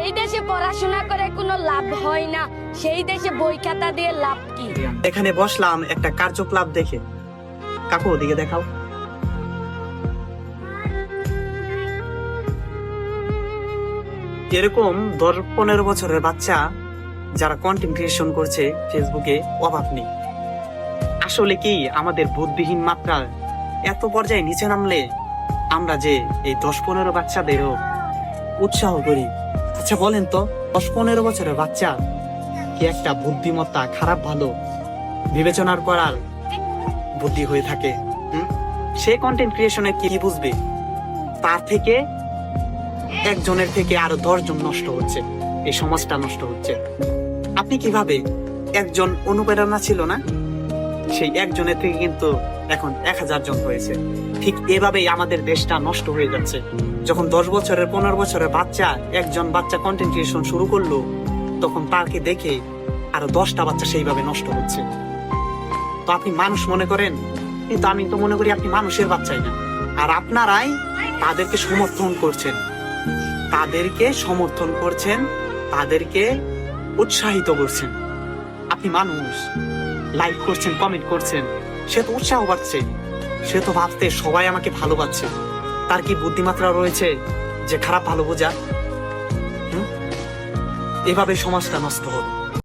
যেই দেশে পড়াশোনা করে কোনো লাভ হয় না, সেই দেশে বই খাতা দিয়ে লাভ কি? এখানে বসলাম একটা কার্যকলাপ দেখে। কাকু ওদিকে দেখাও। এরকম 10-15 বছরের বাচ্চা যারা কন্টেন্ট ক্রিয়েশন করছে ফেসবুকে অভাব নেই। আসলে কি আমাদের বুদ্ধিহীন মাত্রা এত পর্যায়ে নিচে নামলে আমরা যে এই 10-15 বাচ্চাদেরও উৎসাহ করি? আচ্ছা বলেন তো, 10-15 বছরের বাচ্চা কি একটা বুদ্ধিমত্তা খারাপ ভালো বিবেচনার করার বুদ্ধি হয়ে থাকে? সে কন্টেন্ট ক্রিয়েশনে কি বুঝবে? তার থেকে একজনের থেকে আরো 10 জন নষ্ট হচ্ছে, এই সমাজটা নষ্ট হচ্ছে। আপনি কিভাবে, একজন অনুপ্রেরণা ছিল না, সেই একজনের থেকে কিন্তু এখন 1000 জন হয়েছে। ঠিক এভাবেই আমাদের দেশটা নষ্ট হয়ে যাচ্ছে। যখন 10 বছরের 15 বছরের বাচ্চা, একজন বাচ্চা কন্টেন্ট ক্রিয়েশন শুরু করলো, তখন তাকে দেখে আরো 10টা বাচ্চা সেইভাবে নষ্ট হচ্ছে। তো আপনি মানুষ মনে করেন, কিন্তু আমি তো মনে করি আপনি মানুষের বাচ্চাই না। আর আপনারাই তাদেরকে সমর্থন করছেন, তাদেরকে উৎসাহিত করছেন। আপনি মানুষ, লাইক করছেন, কমেন্ট করছেন, সে তো উৎসাহ পাচ্ছে, সে তো ভাবতে সবাই আমাকে ভালোবাসছে। তার কি বুদ্ধিমাত্রা রয়েছে যে খারাপ ভালো বোঝা? এভাবে সমাজটা নষ্ট হবে।